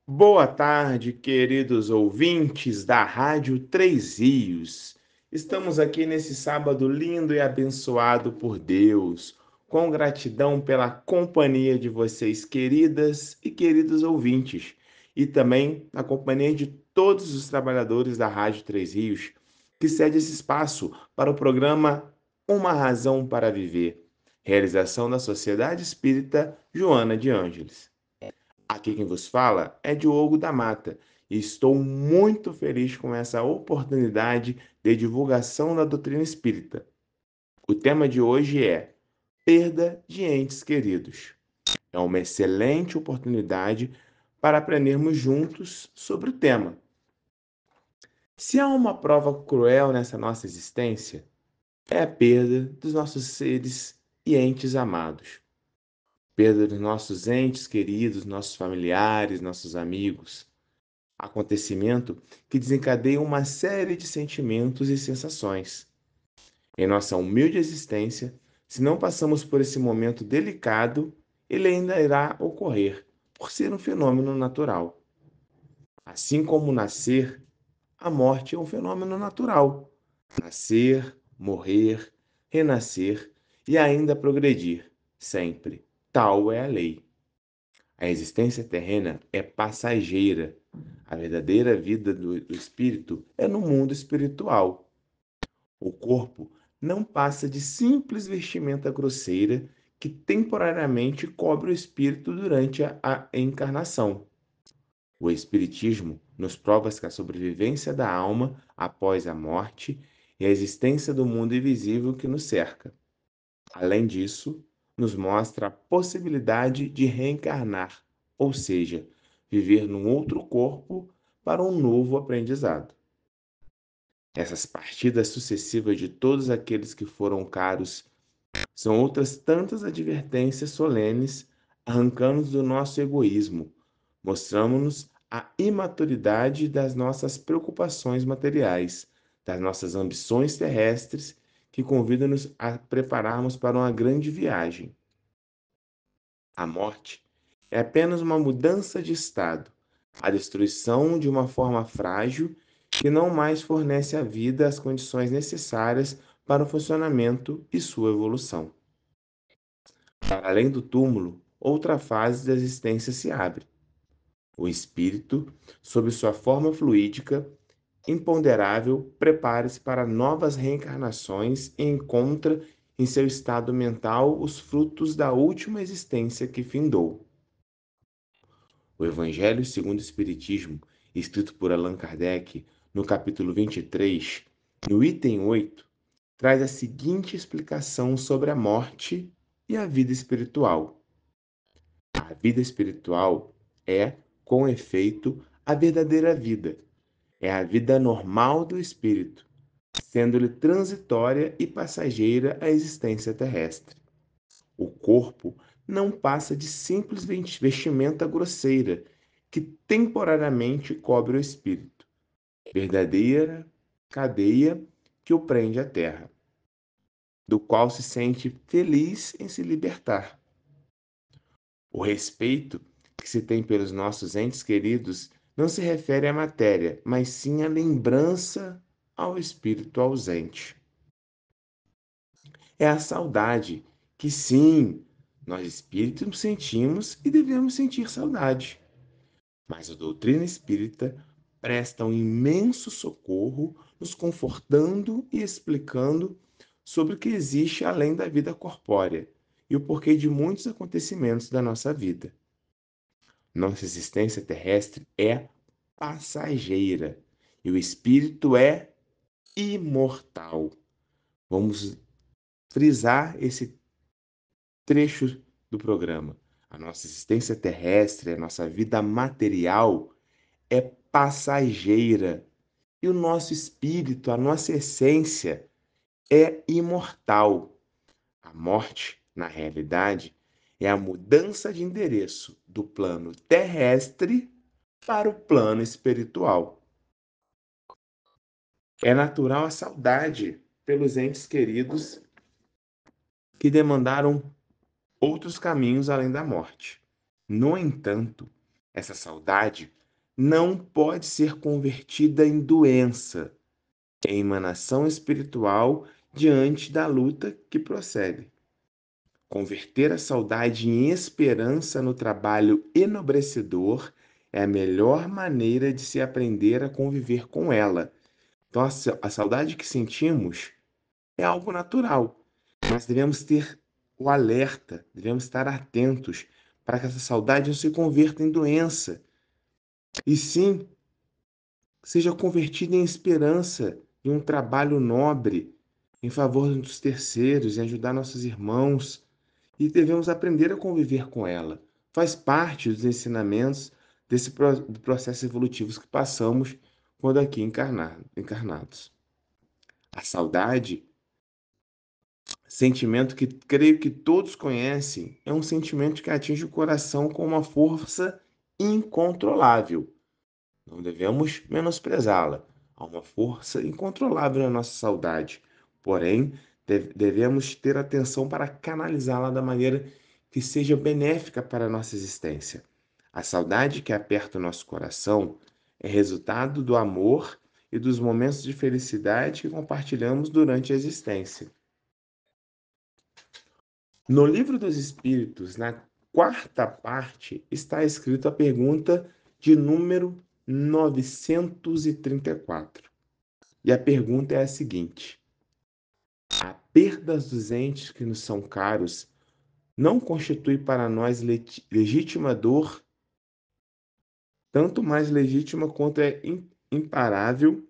Boa tarde, queridos ouvintes da Rádio Três Rios. Estamos aqui nesse sábado lindo e abençoado por Deus, com gratidão pela companhia de vocês, queridas e queridos ouvintes, e também na companhia de todos os trabalhadores da Rádio Três Rios, que cede esse espaço para o programa Uma Razão para Viver, realização da Sociedade Espírita Joana de Ângeles. Aqui quem vos fala é Diogo da Mata e estou muito feliz com essa oportunidade de divulgação da doutrina espírita. O tema de hoje é Perda de entes queridos. É uma excelente oportunidade para aprendermos juntos sobre o tema. Se há uma prova cruel nessa nossa existência, é a perda dos nossos seres e entes amados. Perda dos nossos entes queridos, nossos familiares, nossos amigos. Acontecimento que desencadeia uma série de sentimentos e sensações. Em nossa humilde existência, se não passamos por esse momento delicado, ele ainda irá ocorrer, por ser um fenômeno natural. Assim como nascer, a morte é um fenômeno natural. Nascer, morrer, renascer e ainda progredir, sempre. Tal é a lei. A existência terrena é passageira. A verdadeira vida do espírito é no mundo espiritual. O corpo não passa de simples vestimenta grosseira que temporariamente cobre o espírito durante a encarnação. O Espiritismo nos prova que a sobrevivência da alma após a morte e a existência do mundo invisível que nos cerca. Além disso, nos mostra a possibilidade de reencarnar, ou seja, viver num outro corpo para um novo aprendizado. Essas partidas sucessivas de todos aqueles que foram caros são outras tantas advertências solenes, arrancando-nos do nosso egoísmo, mostrando-nos a imaturidade das nossas preocupações materiais, das nossas ambições terrestres, que convidam-nos a prepararmos para uma grande viagem. A morte é apenas uma mudança de estado, a destruição de uma forma frágil que não mais fornece à vida as condições necessárias para o funcionamento e sua evolução. Para além do túmulo, outra fase da existência se abre. O espírito, sob sua forma fluídica, imponderável, prepara-se para novas reencarnações e encontra em seu estado mental os frutos da última existência que findou. O Evangelho segundo o Espiritismo, escrito por Allan Kardec, no capítulo 23, no item 8, traz a seguinte explicação sobre a morte e a vida espiritual. A vida espiritual é, com efeito, a verdadeira vida. É a vida normal do espírito, sendo-lhe transitória e passageira a existência terrestre. O corpo não passa de simples vestimenta grosseira que temporariamente cobre o espírito, verdadeira cadeia que o prende à terra, do qual se sente feliz em se libertar. O respeito que se tem pelos nossos entes queridos não se refere à matéria, mas sim à lembrança ao espírito ausente. É a saudade, que sim, nós espíritos sentimos e devemos sentir saudade. Mas a doutrina espírita presta um imenso socorro, nos confortando e explicando sobre o que existe além da vida corpórea e o porquê de muitos acontecimentos da nossa vida. Nossa existência terrestre é passageira e o espírito é imortal. Vamos frisar esse trecho do programa. A nossa existência terrestre, a nossa vida material é passageira e o nosso espírito, a nossa essência é imortal. A morte, na realidade, é a mudança de endereço do plano terrestre para o plano espiritual. É natural a saudade pelos entes queridos que demandaram outros caminhos além da morte. No entanto, essa saudade não pode ser convertida em doença, em emanação espiritual diante da luta que procede. Converter a saudade em esperança no trabalho enobrecedor é a melhor maneira de se aprender a conviver com ela. Então, a saudade que sentimos é algo natural, mas devemos ter o alerta, devemos estar atentos para que essa saudade não se converta em doença, e sim seja convertida em esperança, em um trabalho nobre, em favor dos terceiros, em ajudar nossos irmãos, e devemos aprender a conviver com ela. Faz parte dos ensinamentos do processo evolutivo que passamos quando aqui encarnados. A saudade, sentimento que creio que todos conhecem, é um sentimento que atinge o coração com uma força incontrolável. Não devemos menosprezá-la. Há uma força incontrolável na nossa saudade. Porém, devemos ter atenção para canalizá-la da maneira que seja benéfica para a nossa existência. A saudade que aperta o nosso coração é resultado do amor e dos momentos de felicidade que compartilhamos durante a existência. No Livro dos Espíritos, na quarta parte, está escrita a pergunta de número 934. E a pergunta é a seguinte: a perda dos entes que nos são caros não constitui para nós legítima dor, tanto mais legítima quanto é imparável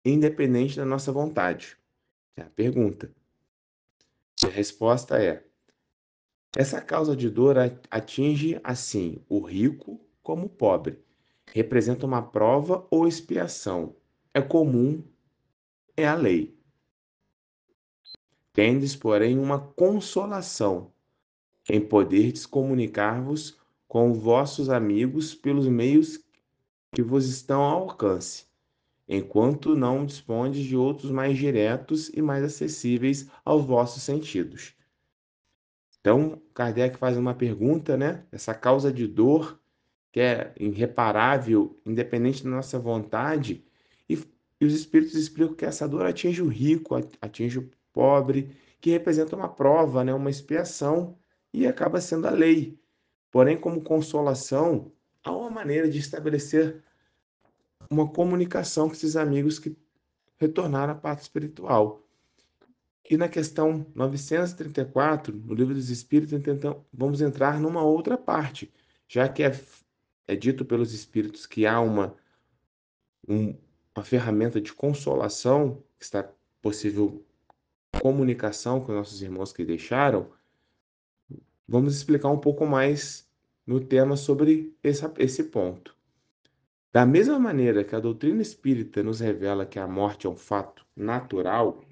e independente da nossa vontade? É a pergunta. E a resposta é: essa causa de dor atinge, assim, o rico como o pobre. Representa uma prova ou expiação. É comum, é a lei. Tendes, porém, uma consolação em poderdes comunicar-vos com vossos amigos pelos meios que vos estão ao alcance, enquanto não dispondes de outros mais diretos e mais acessíveis aos vossos sentidos. Então, Kardec faz uma pergunta, né? Essa causa de dor, que é irreparável, independente da nossa vontade, e, e os espíritos explicam que essa dor atinge o rico, atinge o pobre, que representa uma prova, né? Uma expiação, e acaba sendo a lei. Porém, como consolação, há uma maneira de estabelecer uma comunicação com esses amigos que retornaram à pátria espiritual. E na questão 934, no Livro dos Espíritos, então, vamos entrar numa outra parte, já que é dito pelos Espíritos que há uma ferramenta de consolação, que está possível comunicação com nossos irmãos que deixaram, vamos explicar um pouco mais no tema sobre esse ponto. Da mesma maneira que a doutrina espírita nos revela que a morte é um fato natural,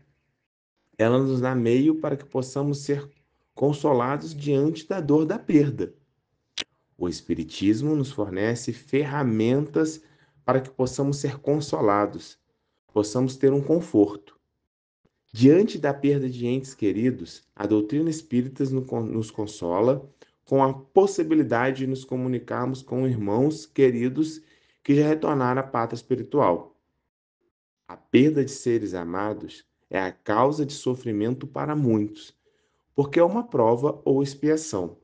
ela nos dá meio para que possamos ser consolados diante da dor da perda. O Espiritismo nos fornece ferramentas para que possamos ser consolados, possamos ter um conforto. Diante da perda de entes queridos, a doutrina espírita nos consola com a possibilidade de nos comunicarmos com irmãos queridos que já retornaram à pátria espiritual. A perda de seres amados é a causa de sofrimento para muitos, porque é uma prova ou expiação.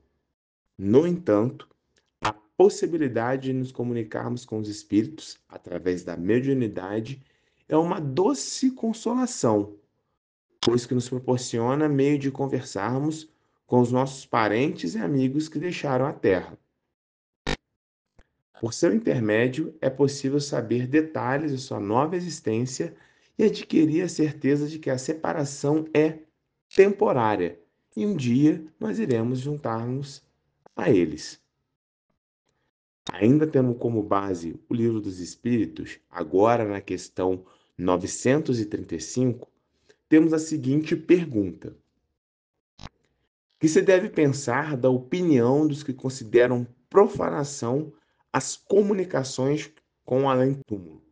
No entanto, a possibilidade de nos comunicarmos com os espíritos através da mediunidade é uma doce consolação, pois que nos proporciona meio de conversarmos com os nossos parentes e amigos que deixaram a Terra. Por seu intermédio, é possível saber detalhes de sua nova existência e adquirir a certeza de que a separação é temporária e um dia nós iremos juntar-nos a eles. Ainda tendo como base o Livro dos Espíritos, agora na questão 935, temos a seguinte pergunta: que se deve pensar da opinião dos que consideram profanação as comunicações com o além-túmulo?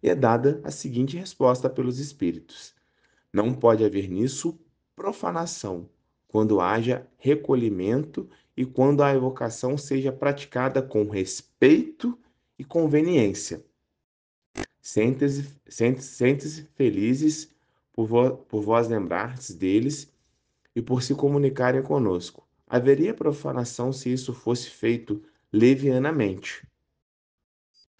E é dada a seguinte resposta pelos espíritos: não pode haver nisso profanação, quando haja recolhimento e quando a evocação seja praticada com respeito e conveniência. Sente-se felizes por vós lembrardes deles e por se comunicarem conosco. Haveria profanação se isso fosse feito levianamente.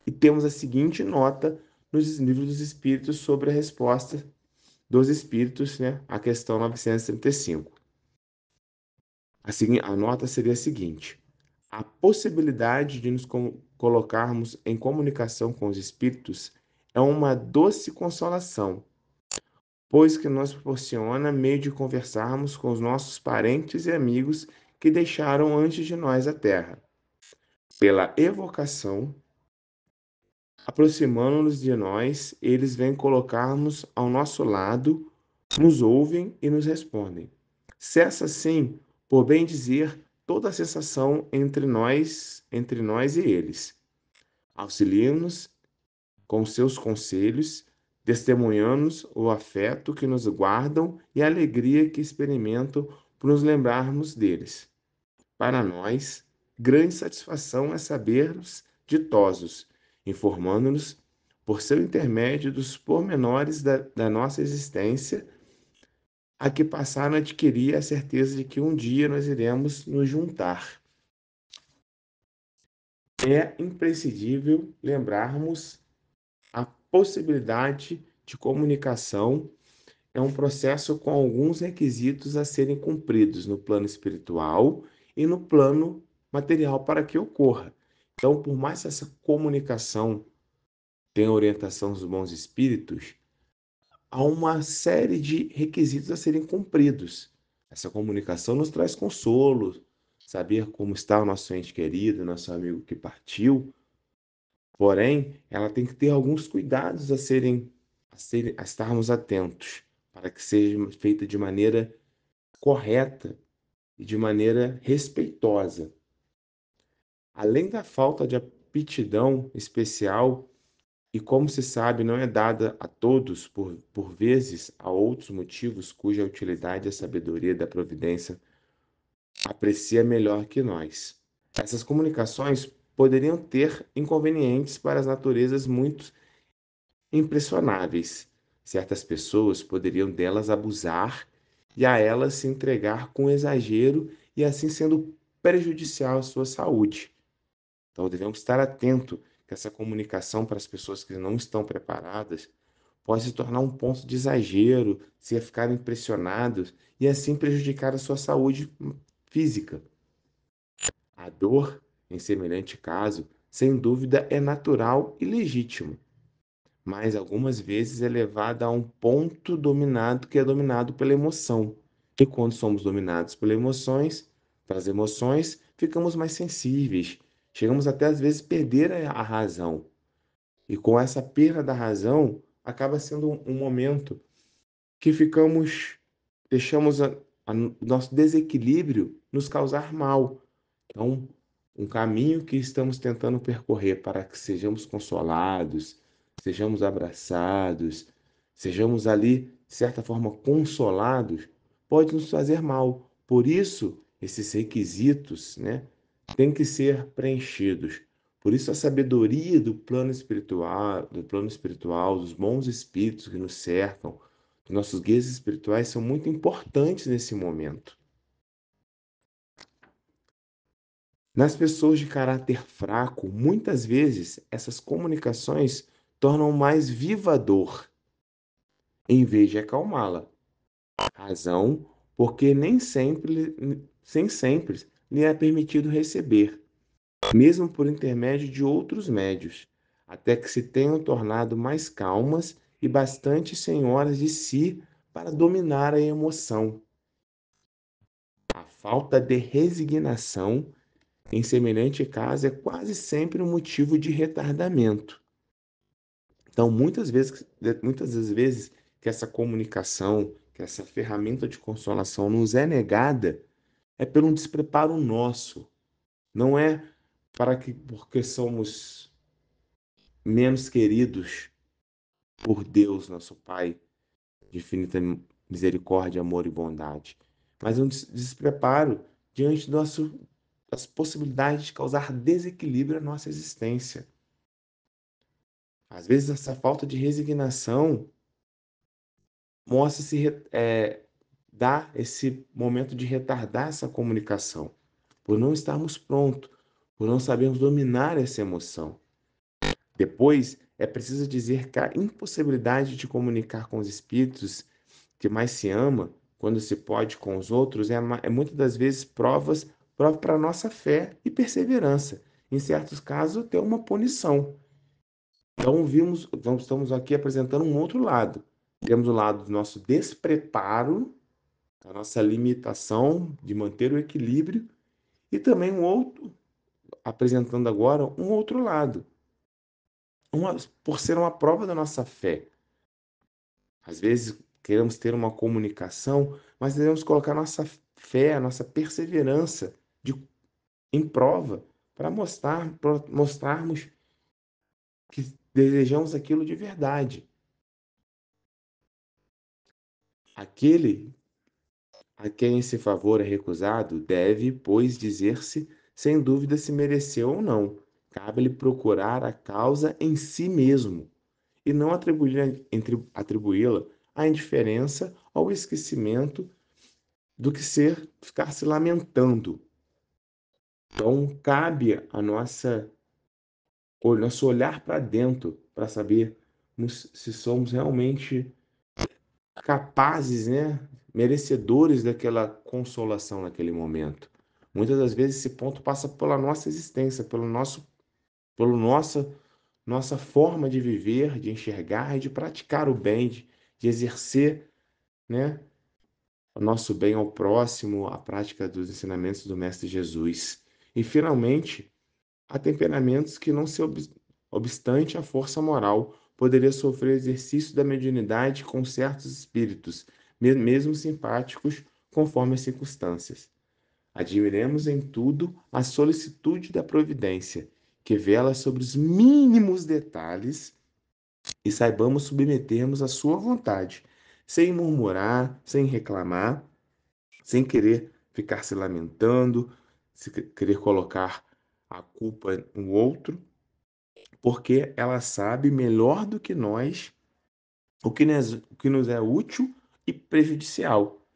E temos a seguinte nota nos livros dos Espíritos sobre a resposta dos Espíritos, né, à questão 935. A nota seria a seguinte: a possibilidade de nos colocarmos em comunicação com os Espíritos é uma doce consolação, pois que nos proporciona meio de conversarmos com os nossos parentes e amigos que deixaram antes de nós a terra. Pela evocação, aproximando-nos de nós, eles vêm colocar-nos ao nosso lado, nos ouvem e nos respondem. Cessa, assim, por bem dizer, toda a sensação entre nós e eles. Auxilia-nos com seus conselhos, testemunhando-nos o afeto que nos guardam e a alegria que experimentam por nos lembrarmos deles. Para nós, grande satisfação é saber-nos ditosos, informando-nos, por seu intermédio, dos pormenores da nossa existência, a que passaram a adquirir a certeza de que um dia nós iremos nos juntar. É imprescindível lembrarmos a possibilidade de comunicação é um processo com alguns requisitos a serem cumpridos no plano espiritual e no plano material para que ocorra. Então, por mais que essa comunicação tenha orientação dos bons espíritos, há uma série de requisitos a serem cumpridos. Essa comunicação nos traz consolo, saber como está o nosso ente querido, nosso amigo que partiu. Porém, ela tem que ter alguns cuidados a estarmos atentos, para que seja feita de maneira correta e de maneira respeitosa. Além da falta de aptidão especial, e como se sabe, não é dada a todos, por vezes, a outros motivos cuja utilidade a sabedoria da providência aprecia melhor que nós. Essas comunicações poderiam ter inconvenientes para as naturezas muito impressionáveis. Certas pessoas poderiam delas abusar e a elas se entregar com exagero e assim sendo prejudicial à sua saúde. Então devemos estar atentos que essa comunicação para as pessoas que não estão preparadas pode se tornar um ponto de exagero, se ficarem impressionados e assim prejudicar a sua saúde física. A dor, em semelhante caso, sem dúvida é natural e legítima, mas algumas vezes é levada a um ponto dominado que é dominado pela emoção. E quando somos dominados pelas emoções, ficamos mais sensíveis. Chegamos até às vezes perder a razão. E com essa perda da razão, acaba sendo um momento que deixamos o nosso desequilíbrio nos causar mal. Então, um caminho que estamos tentando percorrer para que sejamos consolados, sejamos abraçados, sejamos ali, de certa forma, consolados, pode nos fazer mal. Por isso, esses requisitos, né, têm que ser preenchidos. Por isso, a sabedoria do plano espiritual, dos bons espíritos que nos cercam, dos nossos guias espirituais, são muito importantes nesse momento. Nas pessoas de caráter fraco, muitas vezes essas comunicações tornam mais viva a dor, em vez de acalmá-la. Razão, porque nem sempre lhe é permitido receber, mesmo por intermédio de outros médios, até que se tenham tornado mais calmas e bastante senhoras de si para dominar a emoção. A falta de resignação em semelhante caso é quase sempre um motivo de retardamento. Então, muitas das vezes que essa comunicação, que essa ferramenta de consolação nos é negada, é pelo um despreparo nosso. Não é porque somos menos queridos por Deus, nosso Pai, de infinita misericórdia, amor e bondade, mas um despreparo diante das possibilidades de causar desequilíbrio à nossa existência. Às vezes essa falta de resignação mostra-se, dá esse momento de retardar essa comunicação, por não estarmos prontos, por não sabermos dominar essa emoção. Depois, é preciso dizer que a impossibilidade de comunicar com os espíritos que mais se ama, quando se pode com os outros, é muitas das vezes prova para a nossa fé e perseverança. Em certos casos, até uma punição. Então, estamos aqui apresentando um outro lado. Temos o lado do nosso despreparo, a nossa limitação de manter o equilíbrio, e também apresentando agora um outro lado, por ser uma prova da nossa fé. Às vezes queremos ter uma comunicação, mas devemos colocar nossa fé, nossa perseverança em prova para mostrarmos que desejamos aquilo de verdade. Aquele a quem esse favor é recusado deve, pois, dizer-se sem dúvida se mereceu ou não. Cabe-lhe procurar a causa em si mesmo e não atribuí-la à indiferença ou ao esquecimento do que ficar se lamentando. Então, cabe o nosso olhar para dentro para saber se somos realmente capazes, né, merecedores daquela consolação naquele momento. Muitas das vezes esse ponto passa pela nossa existência, pelo nossa forma de viver, de enxergar e de praticar o bem, de exercer, né, o nosso bem ao próximo, a prática dos ensinamentos do Mestre Jesus. E, finalmente, há temperamentos que, não se obstante a força moral, poderia sofrer exercício da mediunidade com certos espíritos, mesmo simpáticos, conforme as circunstâncias. Admiremos em tudo a solicitude da providência, que vela sobre os mínimos detalhes e saibamos submetermos à sua vontade, sem murmurar, sem reclamar, sem querer ficar se lamentando, se querer colocar a culpa no outro, porque ela sabe melhor do que nós o que nos é útil e prejudicial.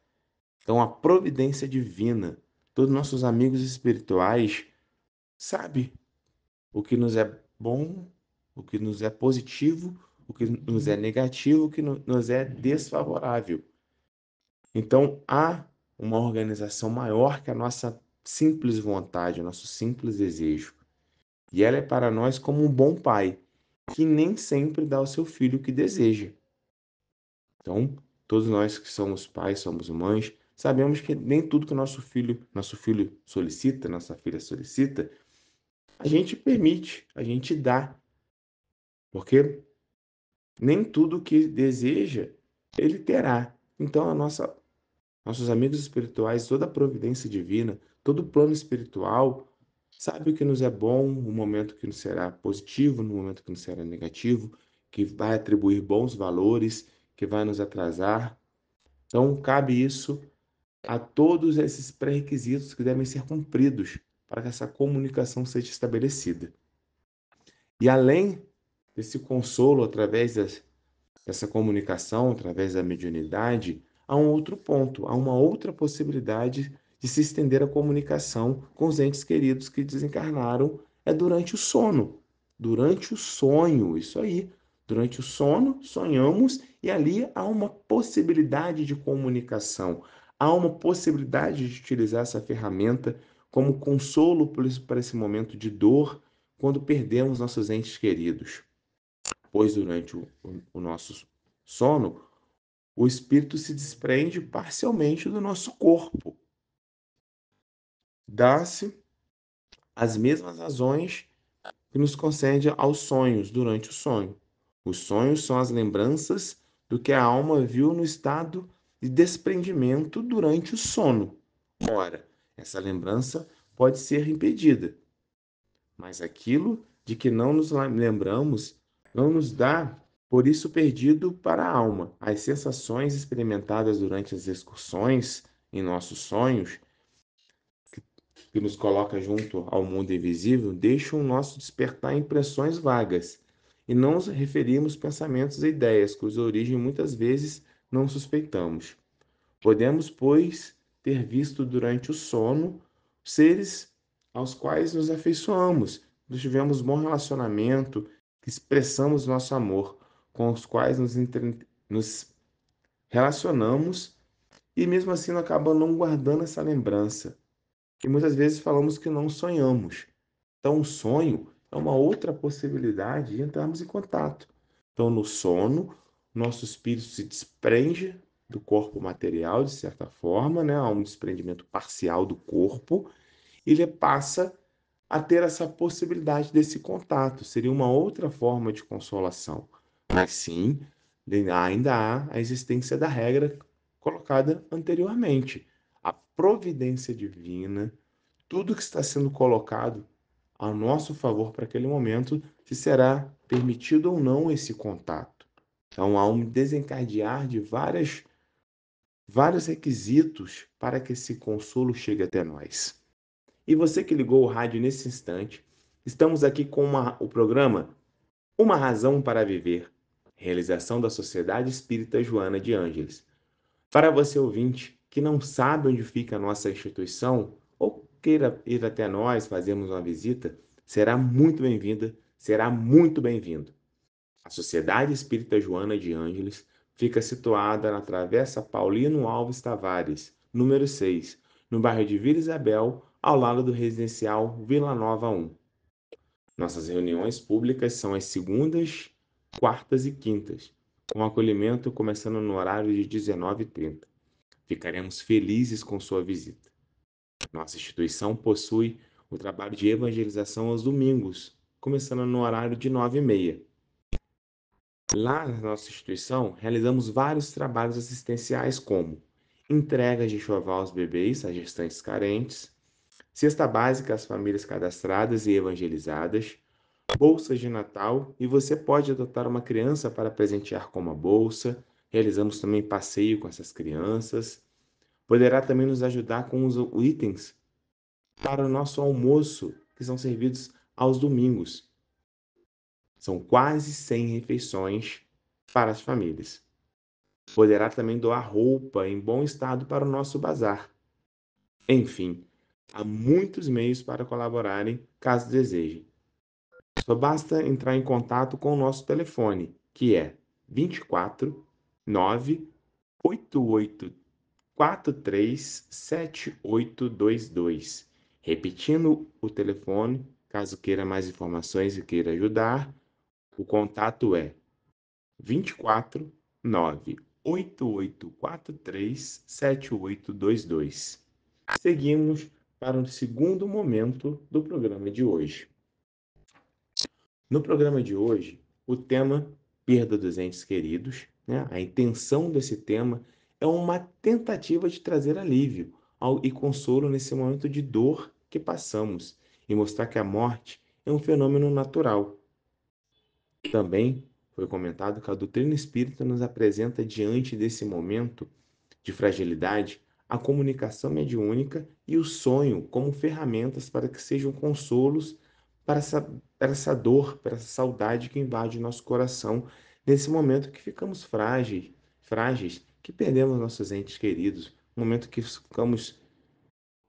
Então, a providência divina, todos nossos amigos espirituais, sabe o que nos é bom, o que nos é positivo, o que nos é negativo, o que nos é desfavorável. Então, há uma organização maior que a nossa simples vontade, o nosso simples desejo. E ela é para nós como um bom pai, que nem sempre dá ao seu filho o que deseja. Então, todos nós que somos pais, somos mães, sabemos que nem tudo que o nosso filho solicita, nossa filha solicita, a gente permite, a gente dá. Porque nem tudo que deseja ele terá. Então, nossos amigos espirituais, toda a providência divina, todo o plano espiritual, sabe o que nos é bom, o momento que nos será positivo, no momento que nos será negativo, que vai atribuir bons valores, que vai nos atrasar. Então, cabe isso a todos esses pré-requisitos que devem ser cumpridos para que essa comunicação seja estabelecida. E além desse consolo através dessa comunicação, através da mediunidade, há um outro ponto, há uma outra possibilidade de se estender a comunicação com os entes queridos que desencarnaram, é durante o sono, durante o sonho, isso aí. Durante o sono, sonhamos e ali há uma possibilidade de comunicação, há uma possibilidade de utilizar essa ferramenta como consolo para esse momento de dor quando perdemos nossos entes queridos. Pois durante o nosso sono, o espírito se desprende parcialmente do nosso corpo. Dá-se as mesmas razões que nos concede aos sonhos durante o sonho. Os sonhos são as lembranças do que a alma viu no estado de desprendimento durante o sono. Ora, essa lembrança pode ser impedida, mas aquilo de que não nos lembramos não nos dá por isso perdido para a alma. As sensações experimentadas durante as excursões em nossos sonhos, que nos coloca junto ao mundo invisível, deixam o nosso despertar impressões vagas. e não nos referimos pensamentos e ideias, cuja origem muitas vezes não suspeitamos. Podemos, pois, ter visto durante o sono seres aos quais nos afeiçoamos, que tivemos bom relacionamento, que expressamos nosso amor, com os quais nos relacionamos e mesmo assim acabamos não guardando essa lembrança. E muitas vezes falamos que não sonhamos. Então, o sonho é uma outra possibilidade de entrarmos em contato. Então, no sono, nosso espírito se desprende do corpo material, de certa forma, né? Há um desprendimento parcial do corpo, e ele passa a ter essa possibilidade desse contato. Seria uma outra forma de consolação. Mas sim, ainda há a existência da regra colocada anteriormente. A providência divina, tudo que está sendo colocado a nosso favor para aquele momento, se será permitido ou não esse contato. Então, há um desencadear de vários requisitos para que esse consolo chegue até nós. E você que ligou o rádio nesse instante, estamos aqui com o programa Uma Razão para Viver, realização da Sociedade Espírita Joana de Ângeles. Para você ouvinte que não sabe onde fica a nossa instituição ou queira ir até nós fazermos uma visita, será muito bem-vinda, será muito bem-vindo. A Sociedade Espírita Joana de Ângeles fica situada na Travessa Paulino Alves Tavares, número 6, no bairro de Vila Isabel, ao lado do residencial Vila Nova 1. Nossas reuniões públicas são às segundas, quartas e quintas, com acolhimento começando no horário de 19h30. Ficaremos felizes com sua visita. Nossa instituição possui o trabalho de evangelização aos domingos, começando no horário de 9h30. Lá na nossa instituição, realizamos vários trabalhos assistenciais como entregas de enxoval aos bebês, às gestantes carentes, cesta básica às famílias cadastradas e evangelizadas, bolsas de Natal, e você pode adotar uma criança para presentear com uma bolsa. Realizamos também passeio com essas crianças. Poderá também nos ajudar com os itens para o nosso almoço, que são servidos aos domingos. São quase 100 refeições para as famílias. Poderá também doar roupa em bom estado para o nosso bazar. Enfim, há muitos meios para colaborarem, caso desejem. Só basta entrar em contato com o nosso telefone, que é 24 988 437822. Repetindo o telefone, caso queira mais informações e queira ajudar, o contato é 24 988437822. Seguimos para o segundo momento do programa de hoje. No programa de hoje, o tema perda dos entes queridos, né? A intenção desse tema é uma tentativa de trazer alívio e consolo nesse momento de dor que passamos e mostrar que a morte é um fenômeno natural. Também foi comentado que a doutrina espírita nos apresenta, diante desse momento de fragilidade, a comunicação mediúnica e o sonho como ferramentas para que sejam consolos para essa dor, para essa saudade que invade nosso coração nesse momento que ficamos frágeis, que perdemos nossos entes queridos, um momento que ficamos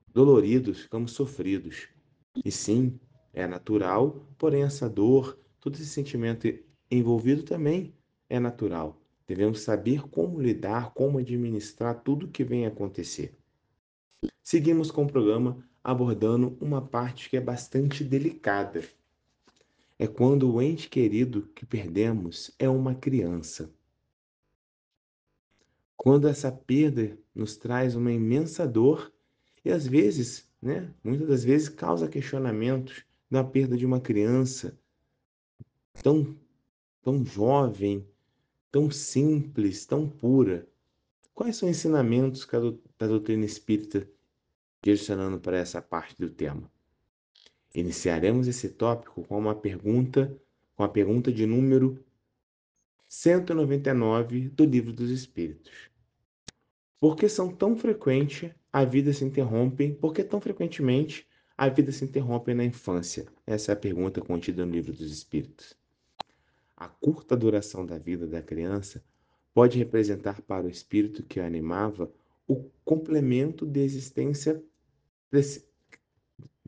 doloridos, ficamos sofridos. E sim, é natural, porém essa dor, todo esse sentimento envolvido também é natural. Devemos saber como lidar, como administrar tudo o que vem a acontecer. Seguimos com o programa abordando uma parte que é bastante delicada. É quando o ente querido que perdemos é uma criança. Quando essa perda nos traz uma imensa dor e às vezes, né, muitas das vezes causa questionamentos da perda de uma criança tão, tão jovem, tão simples, tão pura. Quais são os ensinamentos da doutrina espírita direcionando para essa parte do tema? Iniciaremos esse tópico com a pergunta de número 199 do Livro dos Espíritos. Por que são tão frequentes a vida se interrompe? Por que tão frequentemente a vida se interrompe na infância? Essa é a pergunta contida no Livro dos Espíritos. A curta duração da vida da criança pode representar para o espírito que a animava o complemento de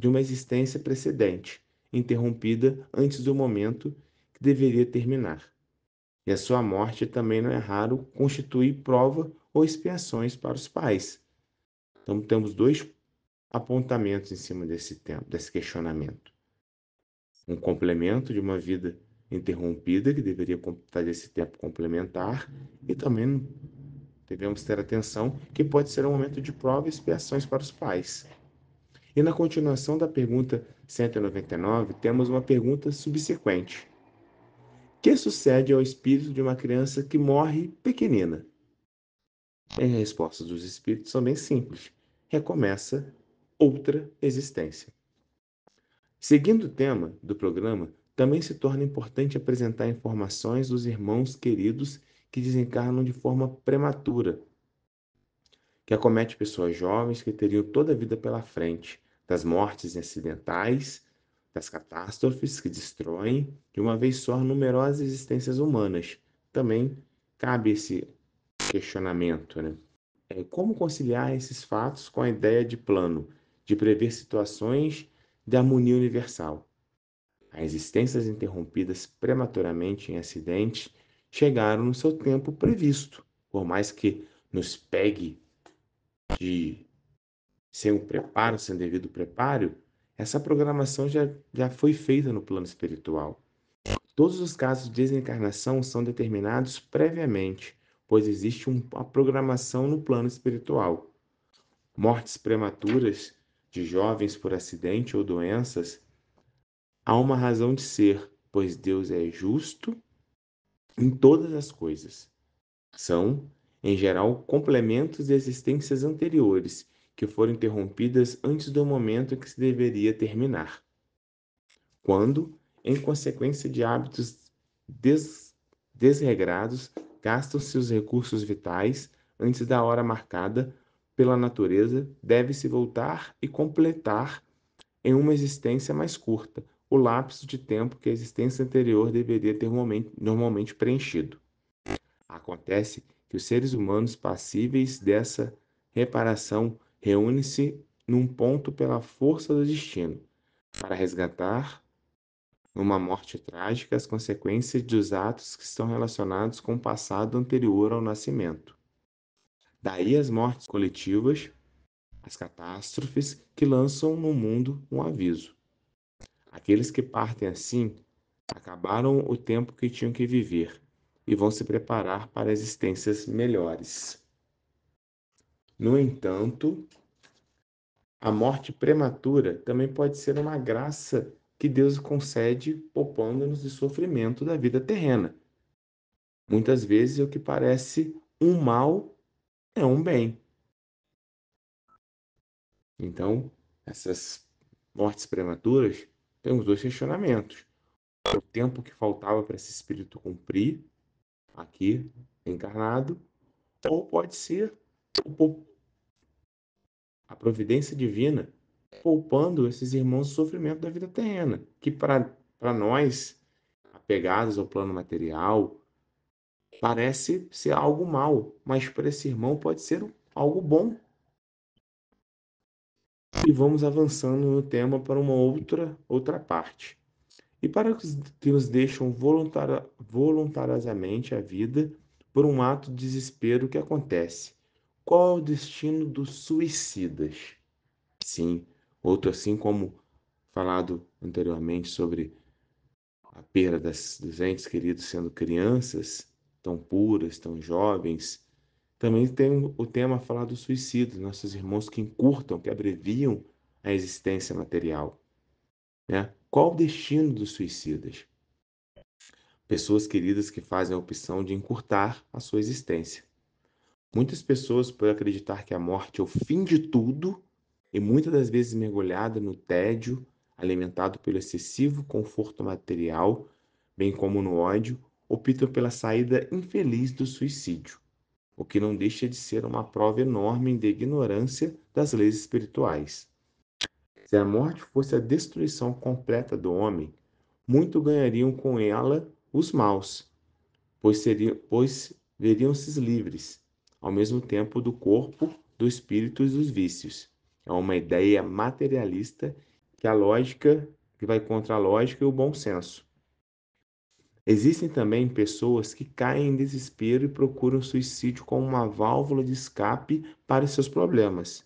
uma existência precedente, interrompida antes do momento que deveria terminar. E a sua morte também não é raro constituir prova ou expiações para os pais. Então temos dois apontamentos em cima desse questionamento. Um complemento de uma vida interrompida, que deveria completar esse tempo complementar, e também devemos ter atenção que pode ser um momento de prova e expiações para os pais. E na continuação da pergunta 199, temos uma pergunta subsequente. O que sucede ao espírito de uma criança que morre pequenina? E as respostas dos espíritos são bem simples. Recomeça outra existência. Seguindo o tema do programa, também se torna importante apresentar informações dos irmãos queridos que desencarnam de forma prematura, que acomete pessoas jovens que teriam toda a vida pela frente, das mortes acidentais, das catástrofes que destroem de uma vez só numerosas existências humanas. Também cabe esse questionamento, né? Como conciliar esses fatos com a ideia de plano, de prever situações de harmonia universal? As existências interrompidas prematuramente em acidentes chegaram no seu tempo previsto, por mais que nos pegue de sem o preparo, sem o devido preparo, essa programação já foi feita no plano espiritual. Todos os casos de desencarnação são determinados previamente, pois existe uma programação no plano espiritual. Mortes prematuras de jovens por acidente ou doenças, há uma razão de ser, pois Deus é justo em todas as coisas. São, em geral, complementos de existências anteriores, que foram interrompidas antes do momento em que se deveria terminar. Quando, em consequência de hábitos desregrados, gastam-se os recursos vitais antes da hora marcada pela natureza, deve-se voltar e completar em uma existência mais curta o lapso de tempo que a existência anterior deveria ter normalmente preenchido. Acontece que os seres humanos passíveis dessa reparação reúnem-se num ponto pela força do destino, para resgatar, numa morte trágica, as consequências dos atos que estão relacionados com o passado anterior ao nascimento. Daí as mortes coletivas, as catástrofes que lançam no mundo um aviso. Aqueles que partem assim acabaram o tempo que tinham que viver e vão se preparar para existências melhores. No entanto, a morte prematura também pode ser uma graça que Deus concede, poupando-nos de sofrimento da vida terrena. Muitas vezes, o que parece um mal é um bem. Então, essas mortes prematuras têm os dois questionamentos. O tempo que faltava para esse espírito cumprir, aqui encarnado, ou pode ser a providência divina poupando esses irmãos do sofrimento da vida terrena, que para nós, apegados ao plano material, parece ser algo mal, mas para esse irmão pode ser algo bom. E vamos avançando no tema para uma outra parte. E para os que nos deixam voluntariosamente a vida por um ato de desespero que acontece. Qual é o destino dos suicidas? Sim, outro assim como falado anteriormente sobre a perda dos entes queridos sendo crianças, tão puras, tão jovens. Também tem o tema falar do suicídio, nossos irmãos que encurtam, que abreviam a existência material. Né? Qual o destino dos suicidas? Pessoas queridas que fazem a opção de encurtar a sua existência. Muitas pessoas, por acreditar que a morte é o fim de tudo, e muitas das vezes mergulhada no tédio, alimentado pelo excessivo conforto material, bem como no ódio, optam pela saída infeliz do suicídio, o que não deixa de ser uma prova enorme de ignorância das leis espirituais. Se a morte fosse a destruição completa do homem, muito ganhariam com ela os maus, pois veriam-se livres, ao mesmo tempo do corpo, do espírito e dos vícios. É uma ideia materialista que vai contra a lógica e o bom senso. Existem também pessoas que caem em desespero e procuram suicídio como uma válvula de escape para os seus problemas.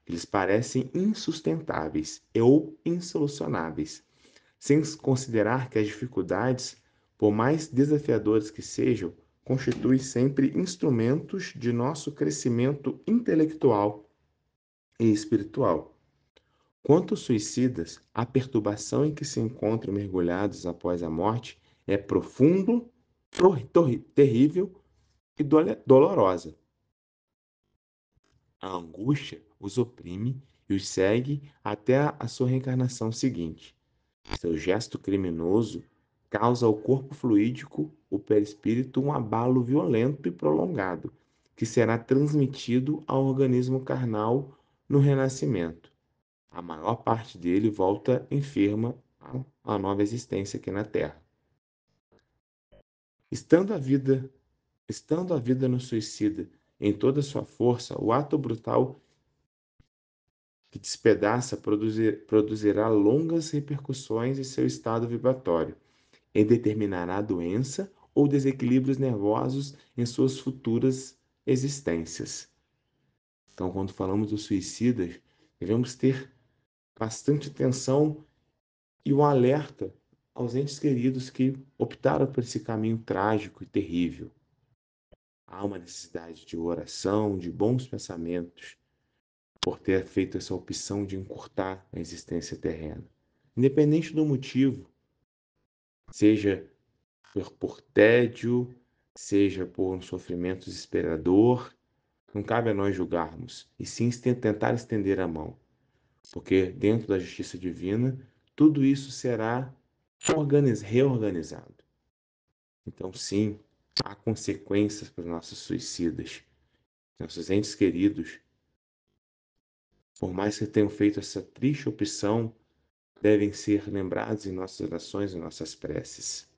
Eles parecem insustentáveis ou insolucionáveis, sem considerar que as dificuldades, por mais desafiadoras que sejam, constituem sempre instrumentos de nosso crescimento intelectual e espiritual. Quanto aos suicidas, a perturbação em que se encontram mergulhados após a morte é profundo, terrível e dolorosa. A angústia os oprime e os segue até a sua reencarnação seguinte. Seu gesto criminoso causa ao corpo fluídico, o perispírito, um abalo violento e prolongado, que será transmitido ao organismo carnal no renascimento. A maior parte dele volta enferma à nova existência aqui na Terra. Estando a vida, estando a vida no suicida em toda sua força, o ato brutal que despedaça produzirá longas repercussões em seu estado vibratório e determinará doença ou desequilíbrios nervosos em suas futuras existências. Então, quando falamos dos suicidas, devemos ter bastante atenção e um alerta aos entes queridos que optaram por esse caminho trágico e terrível. Há uma necessidade de oração, de bons pensamentos, por ter feito essa opção de encurtar a existência terrena. Independente do motivo, seja por tédio, seja por um sofrimento desesperador, não cabe a nós julgarmos, e sim tentar estender a mão, porque dentro da justiça divina, tudo isso será reorganizado. Então, sim, há consequências para os nossos suicidas. Nossos entes queridos, por mais que tenham feito essa triste opção, devem ser lembrados em nossas orações e nossas preces.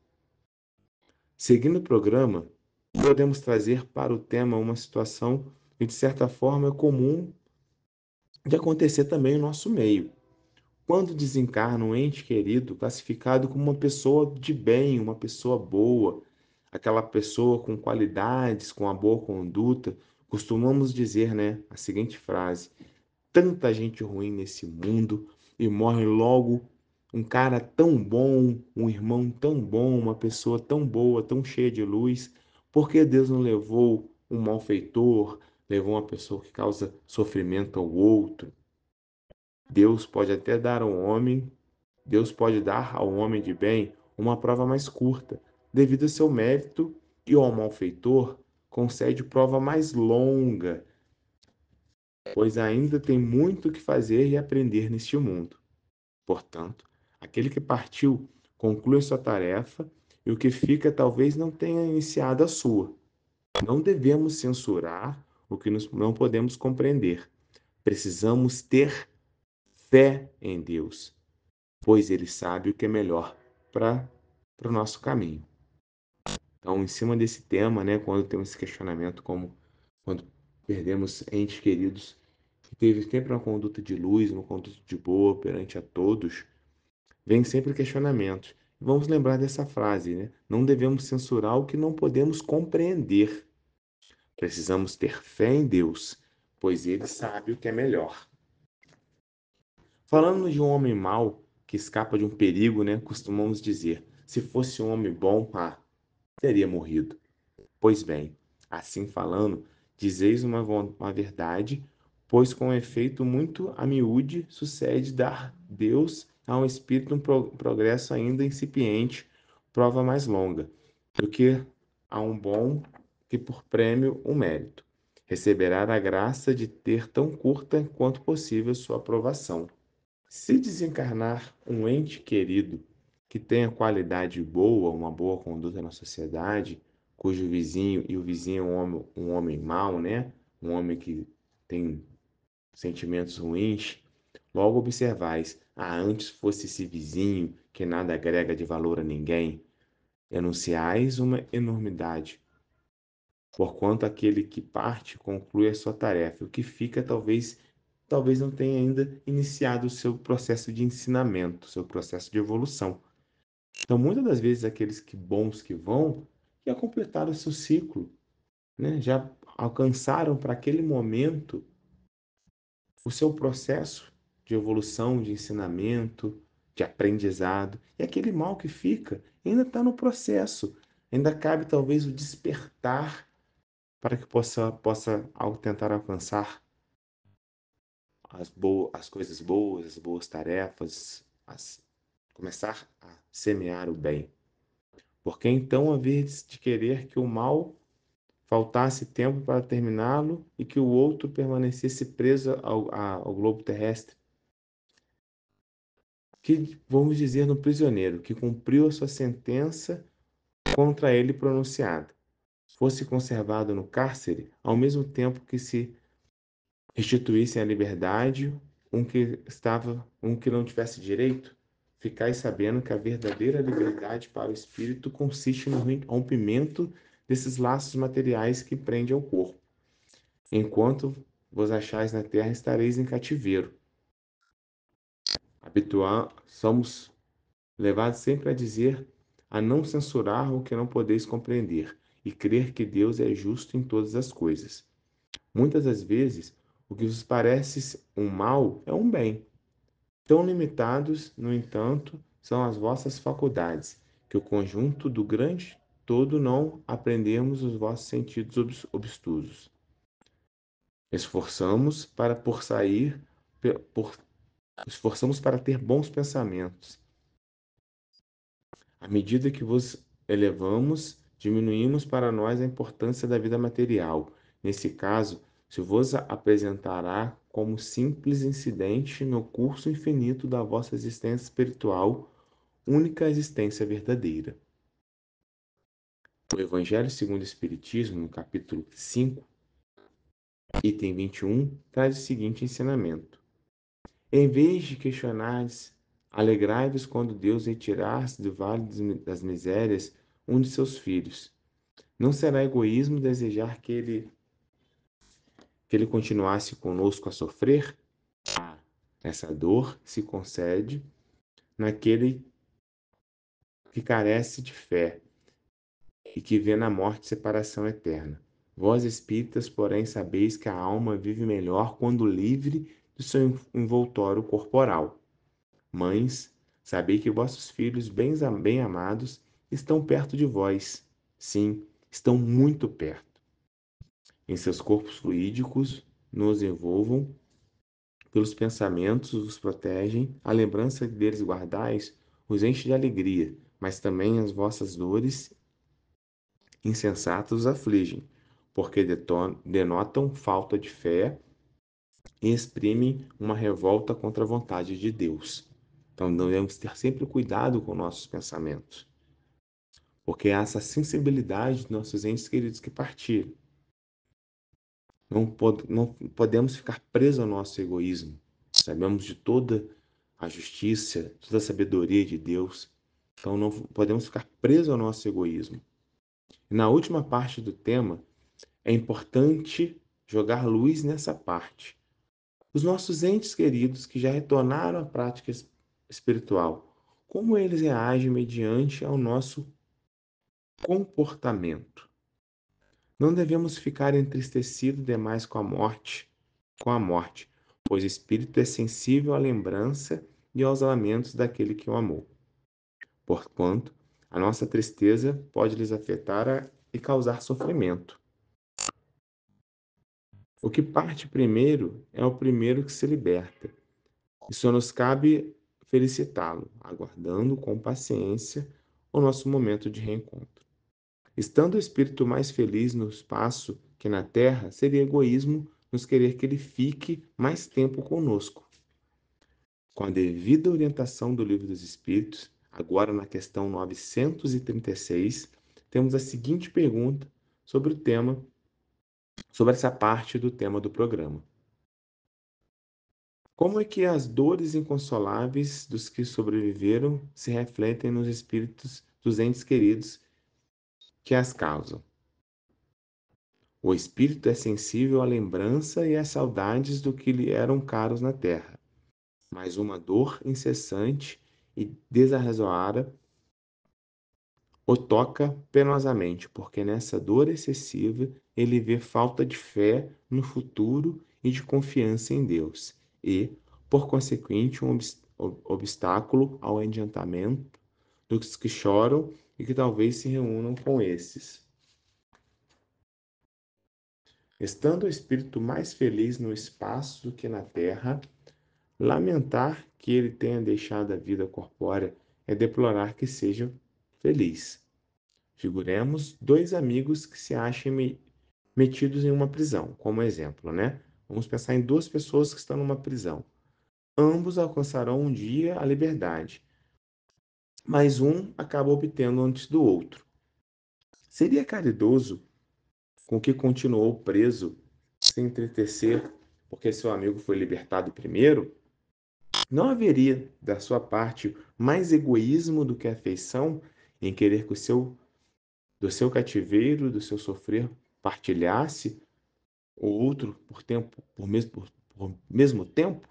Seguindo o programa, podemos trazer para o tema uma situação que, de certa forma, é comum de acontecer também no nosso meio. Quando desencarna um ente querido classificado como uma pessoa de bem, uma pessoa boa, aquela pessoa com qualidades, com uma boa conduta, costumamos dizer, né, a seguinte frase: tanta gente ruim nesse mundo e morre logo um cara tão bom, um irmão tão bom, uma pessoa tão boa, tão cheia de luz. Por que Deus não levou um malfeitor, levou uma pessoa que causa sofrimento ao outro? Deus pode até dar ao homem, Deus pode dar ao homem de bem uma prova mais curta, devido ao seu mérito, e ao malfeitor concede prova mais longa, pois ainda tem muito o que fazer e aprender neste mundo. Portanto, aquele que partiu conclui sua tarefa e o que fica talvez não tenha iniciado a sua. Não devemos censurar o que não podemos compreender. Precisamos ter fé em Deus, pois Ele sabe o que é melhor para o nosso caminho. Então, em cima desse tema, né, quando temos esse questionamento, como quando perdemos entes queridos, que teve sempre uma conduta de luz, uma conduta de boa perante a todos, vem sempre questionamentos. Vamos lembrar dessa frase, né? Não devemos censurar o que não podemos compreender. Precisamos ter fé em Deus, pois Ele sabe o que é melhor. Falando de um homem mau que escapa de um perigo, né? Costumamos dizer: se fosse um homem bom, teria morrido. Pois bem, assim falando, dizeis uma verdade, pois com efeito muito a miúde sucede dar Deus a um espírito progresso ainda incipiente, prova mais longa, do que a um bom que por prêmio um mérito. Receberá a graça de ter tão curta quanto possível sua aprovação. Se desencarnar um ente querido que tenha qualidade boa, uma boa conduta na sociedade, cujo vizinho, e o vizinho é um homem mau, né? Um homem que tem sentimentos ruins, logo observais: antes fosse esse vizinho que nada agrega de valor a ninguém. e anunciais uma enormidade, porquanto aquele que parte conclui a sua tarefa, o que fica talvez não tenha ainda iniciado o seu processo de ensinamento, seu processo de evolução. Então, muitas das vezes aqueles que bons que vão já completaram o seu ciclo, né? Já alcançaram para aquele momento o seu processo de evolução, de ensinamento, de aprendizado. E aquele mal que fica ainda está no processo. Ainda cabe talvez o despertar para que possa ao tentar alcançar as coisas boas, as boas tarefas, começar a semear o bem. Porque então, a vez de querer que o mal faltasse tempo para terminá-lo e que o outro permanecesse preso ao globo terrestre, que, vamos dizer, no prisioneiro, que cumpriu a sua sentença contra ele pronunciada, fosse conservado no cárcere, ao mesmo tempo que se restituíssem a liberdade um que não tivesse direito, ficais sabendo que a verdadeira liberdade para o espírito consiste no rompimento desses laços materiais que prendem ao corpo. Enquanto vos achais na terra, estareis em cativeiro. Somos levados sempre a dizer, a não censurar o que não podeis compreender, e crer que Deus é justo em todas as coisas. Muitas das vezes, o que vos parece um mal é um bem. Tão limitados, no entanto, são as vossas faculdades, que o conjunto do grande todo não aprendemos os vossos sentidos obstusos. Esforçamos para por sair, por, esforçamos para ter bons pensamentos. À medida que vos elevamos, diminuímos para nós a importância da vida material. Nesse caso, se vos apresentará como simples incidente no curso infinito da vossa existência espiritual, única existência verdadeira. O Evangelho segundo o Espiritismo, no capítulo 5, item 21, traz o seguinte ensinamento: em vez de questionardes, alegrai-vos quando Deus retirar-se do vale das misérias um de seus filhos. Não será egoísmo desejar que ele continuasse conosco a sofrer? Ah, essa dor se concede naquele que carece de fé e que vê na morte separação eterna. Vós espíritas, porém, sabeis que a alma vive melhor quando livre do seu envoltório corporal. Mães, sabei que vossos filhos bem amados estão perto de vós. Sim, estão muito perto. Em seus corpos fluídicos nos envolvam, pelos pensamentos os protegem, a lembrança deles guardais os enche de alegria, mas também as vossas dores insensatas os afligem, porque denotam falta de fé e exprimem uma revolta contra a vontade de Deus. Então devemos ter sempre cuidado com nossos pensamentos, porque há essa sensibilidade dos nossos entes queridos que partiram. Não podemos ficar presos ao nosso egoísmo. Sabemos de toda a justiça, toda a sabedoria de Deus. Então não podemos ficar presos ao nosso egoísmo. E na última parte do tema, é importante jogar luz nessa parte. Os nossos entes queridos que já retornaram à prática espiritual, como eles reagem mediante ao nosso comportamento? Não devemos ficar entristecidos demais com a morte, pois o espírito é sensível à lembrança e aos lamentos daquele que o amou. Porquanto, a nossa tristeza pode lhes afetar e causar sofrimento. O que parte primeiro é o primeiro que se liberta, e só nos cabe felicitá-lo, aguardando com paciência o nosso momento de reencontro. Estando o espírito mais feliz no espaço que na terra, seria egoísmo nos querer que ele fique mais tempo conosco. Com a devida orientação do Livro dos Espíritos, agora na questão 936, temos a seguinte pergunta sobre o tema, sobre essa parte do tema do programa. Como é que as dores inconsoláveis dos que sobreviveram se refletem nos espíritos dos entes queridos que as causam? O espírito é sensível à lembrança e às saudades do que lhe eram caros na terra, mas uma dor incessante e desarrazoada o toca penosamente, porque nessa dor excessiva ele vê falta de fé no futuro e de confiança em Deus, e, por consequente, um obstáculo ao adiantamento dos que choram e que talvez se reúnam com esses. Estando o espírito mais feliz no espaço do que na terra, lamentar que ele tenha deixado a vida corpórea é deplorar que seja feliz. Figuremos dois amigos que se achem metidos em uma prisão, como exemplo, né? Vamos pensar em duas pessoas que estão numa prisão. Ambos alcançarão um dia a liberdade, mas um acaba obtendo antes do outro. Seria caridoso com o que continuou preso se entristecer porque seu amigo foi libertado primeiro? Não haveria, da sua parte, mais egoísmo do que afeição em querer que do seu cativeiro, do seu sofrer, partilhasse o outro por mesmo tempo?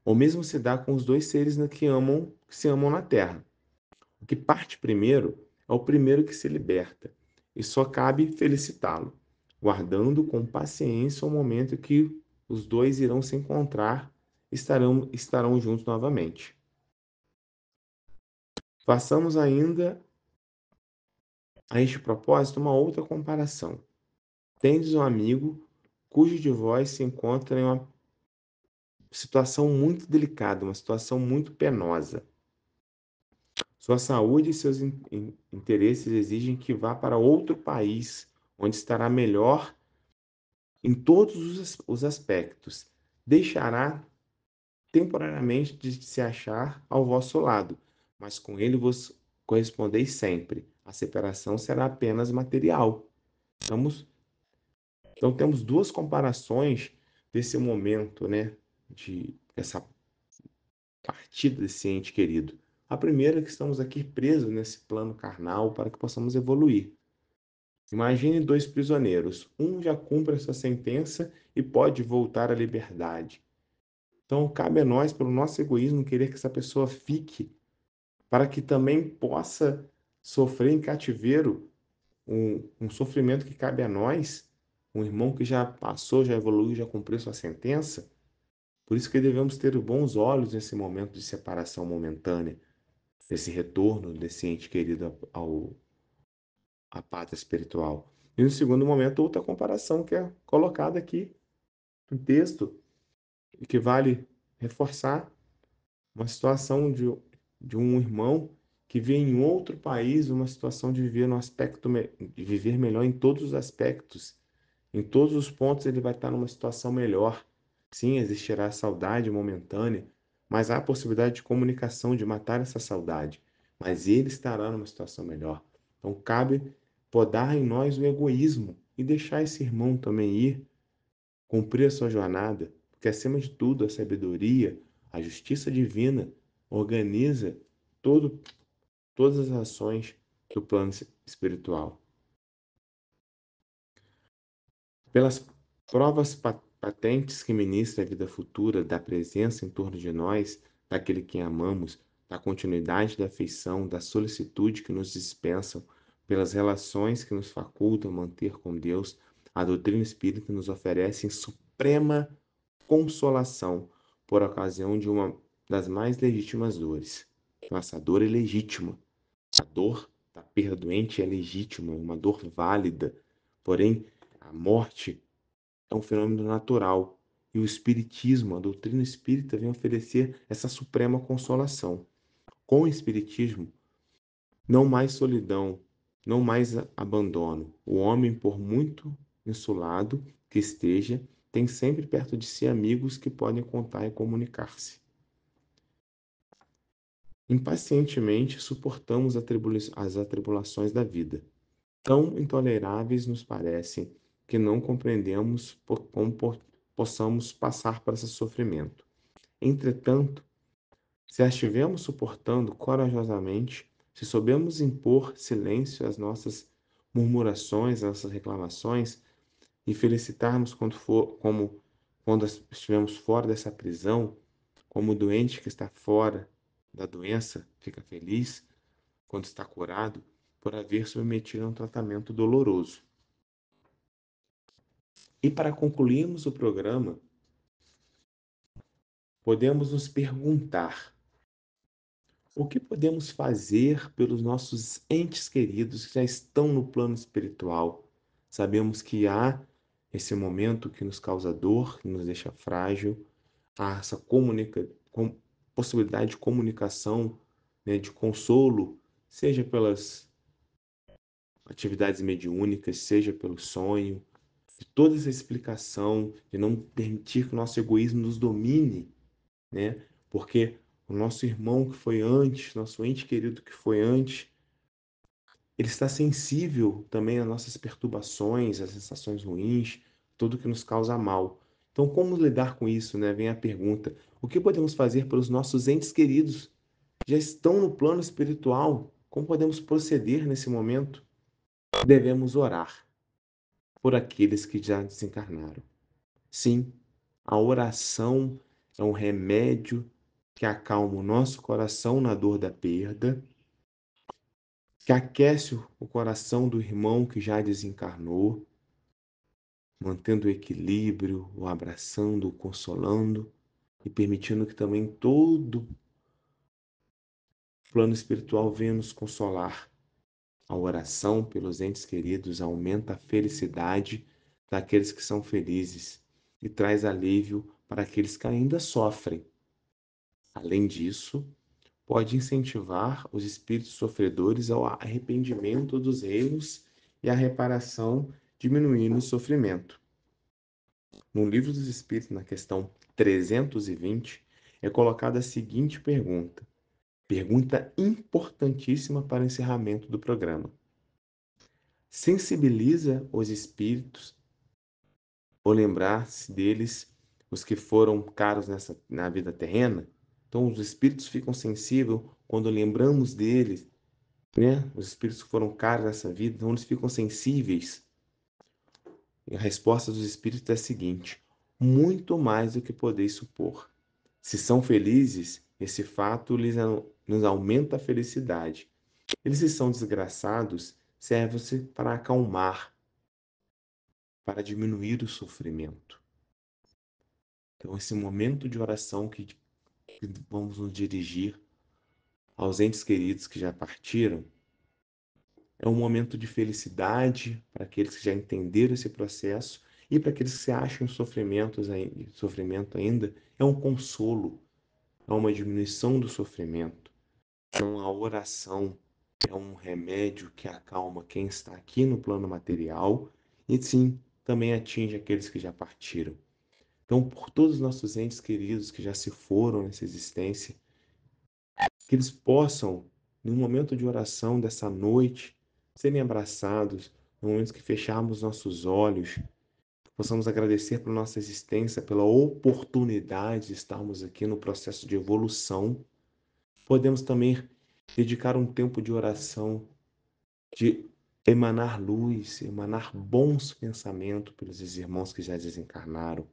O mesmo se dá com os dois seres que se amam na Terra. O que parte primeiro é o primeiro que se liberta, e só cabe felicitá-lo, guardando com paciência o momento que os dois irão se encontrar e estarão juntos novamente. Façamos ainda a este propósito uma outra comparação. Tendes um amigo cujo de vós se encontra em uma situação muito delicada, uma situação muito penosa. Sua saúde e seus interesses exigem que vá para outro país, onde estará melhor em todos os aspectos. Deixará temporariamente de se achar ao vosso lado, mas com ele vos correspondeis sempre. A separação será apenas material. Estamos, então temos duas comparações desse momento, né, de essa partida desse ente querido. A primeira é que estamos aqui presos nesse plano carnal para que possamos evoluir. Imagine dois prisioneiros. Um já cumpre a sua sentença e pode voltar à liberdade. Então, cabe a nós, pelo nosso egoísmo, querer que essa pessoa fique, para que também possa sofrer em cativeiro um sofrimento que cabe a nós, um irmão que já passou, já evoluiu, já cumpriu sua sentença. Por isso que devemos ter bons olhos nesse momento de separação momentânea, desse retorno desse ente querido à pátria espiritual. E no segundo momento, outra comparação que é colocada aqui no texto, e que vale reforçar uma situação de um irmão que vê em outro país uma situação de viver no aspecto de viver melhor em todos os aspectos. Em todos os pontos ele vai estar numa situação melhor. Sim, existirá saudade momentânea, mas há a possibilidade de comunicação, de matar essa saudade. Mas ele estará numa situação melhor. Então cabe podar em nós o egoísmo e deixar esse irmão também ir, cumprir a sua jornada, porque acima de tudo a sabedoria, a justiça divina organiza todo, todas as ações do plano espiritual. Pelas provas patentes que ministra a vida futura, da presença em torno de nós, daquele que amamos, da continuidade da afeição, da solicitude que nos dispensam, pelas relações que nos facultam manter com Deus, a doutrina espírita nos oferece em suprema consolação por ocasião de uma das mais legítimas dores. Nossa, a dor é legítima. A dor da perda doente é legítima, é uma dor válida. Porém, a morte é um fenômeno natural. E o Espiritismo, a doutrina espírita, vem oferecer essa suprema consolação. Com o Espiritismo, não mais solidão, não mais abandono. O homem, por muito insulado que esteja, tem sempre perto de si amigos que podem contar e comunicar-se. Impacientemente suportamos as atribulações da vida. Tão intoleráveis nos parecem que não compreendemos possamos passar por esse sofrimento. Entretanto, se a estivermos suportando corajosamente, se soubermos impor silêncio às nossas murmurações, às nossas reclamações, e felicitarmos quando estivermos fora dessa prisão, como o doente que está fora da doença fica feliz quando está curado por haver submetido a um tratamento doloroso. E para concluirmos o programa, podemos nos perguntar: o que podemos fazer pelos nossos entes queridos que já estão no plano espiritual? Sabemos que há esse momento que nos causa dor, que nos deixa frágil, há essa possibilidade de comunicação, né, de consolo, seja pelas atividades mediúnicas, seja pelo sonho, de toda essa explicação, de não permitir que o nosso egoísmo nos domine, né? Porque o nosso irmão que foi antes, nosso ente querido que foi antes, ele está sensível também às nossas perturbações, às sensações ruins, tudo que nos causa mal. Então, como lidar com isso, né? Vem a pergunta: o que podemos fazer pelos nossos entes queridos que já estão no plano espiritual? Como podemos proceder nesse momento? Devemos orar por aqueles que já desencarnaram. Sim, a oração é um remédio que acalma o nosso coração na dor da perda, que aquece o coração do irmão que já desencarnou, mantendo o equilíbrio, o abraçando, o consolando e permitindo que também todo o plano espiritual venha nos consolar. A oração pelos entes queridos aumenta a felicidade daqueles que são felizes e traz alívio para aqueles que ainda sofrem. Além disso, pode incentivar os espíritos sofredores ao arrependimento dos erros e à reparação, diminuindo o sofrimento. No Livro dos Espíritos, na questão 320, é colocada a seguinte pergunta importantíssima para o encerramento do programa: sensibiliza os espíritos ou lembrar-se deles os que foram caros na vida terrena? Então, os espíritos ficam sensíveis quando lembramos deles, né? Os espíritos que foram caros nessa vida, então eles ficam sensíveis. E a resposta dos espíritos é a seguinte: muito mais do que podeis supor. Se são felizes, esse fato nos aumenta a felicidade. Eles se são desgraçados, serve-se para acalmar, para diminuir o sofrimento. Então, esse momento de oração que vamos nos dirigir aos entes queridos que já partiram é um momento de felicidade para aqueles que já entenderam esse processo e para aqueles que se acham em sofrimento ainda, é um consolo, é uma diminuição do sofrimento. Então, a oração é um remédio que acalma quem está aqui no plano material e, sim, também atinge aqueles que já partiram. Então, por todos os nossos entes queridos que já se foram nessa existência, que eles possam, no momento de oração dessa noite, serem abraçados, no momento que fecharmos nossos olhos, possamos agradecer por nossa existência, pela oportunidade de estarmos aqui no processo de evolução. Podemos também dedicar um tempo de oração, de emanar luz, emanar bons pensamentos pelos irmãos que já desencarnaram,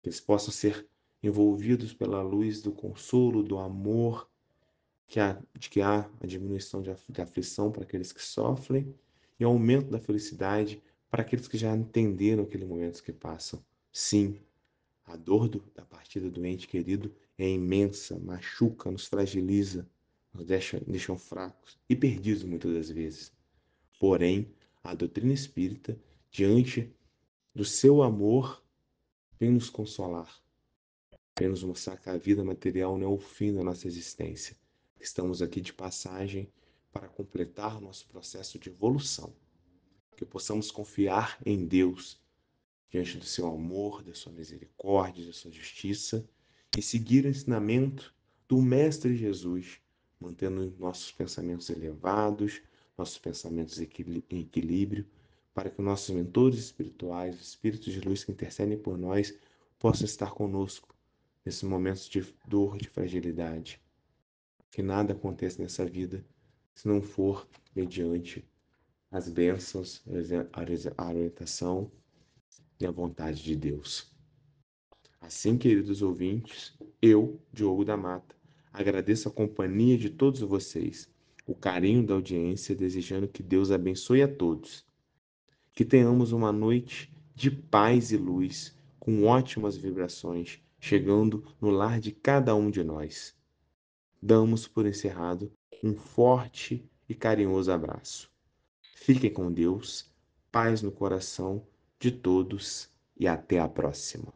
que eles possam ser envolvidos pela luz do consolo, do amor, de que há a diminuição de aflição para aqueles que sofrem e o aumento da felicidade para aqueles que já entenderam aqueles momentos que passam. Sim, a dor da partida do ente querido é imensa, machuca, nos fragiliza, nos deixam fracos e perdidos muitas das vezes. Porém, a doutrina espírita, diante do seu amor, vem nos consolar, vem nos mostrar que a vida material não é o fim da nossa existência. Estamos aqui de passagem para completar nosso processo de evolução. Que possamos confiar em Deus, diante do seu amor, da sua misericórdia, da sua justiça, e seguir o ensinamento do Mestre Jesus, mantendo nossos pensamentos elevados, nossos pensamentos em equilíbrio, para que nossos mentores espirituais, os espíritos de luz que intercedem por nós, possam estar conosco nesses momentos de dor, de fragilidade. Que nada aconteça nessa vida se não for mediante as bênçãos, a orientação e a vontade de Deus. Assim, queridos ouvintes, eu, Diogo da Mata, agradeço a companhia de todos vocês, o carinho da audiência, desejando que Deus abençoe a todos. Que tenhamos uma noite de paz e luz, com ótimas vibrações, chegando no lar de cada um de nós. Damos por encerrado um forte e carinhoso abraço. Fiquem com Deus, paz no coração de todos e até a próxima.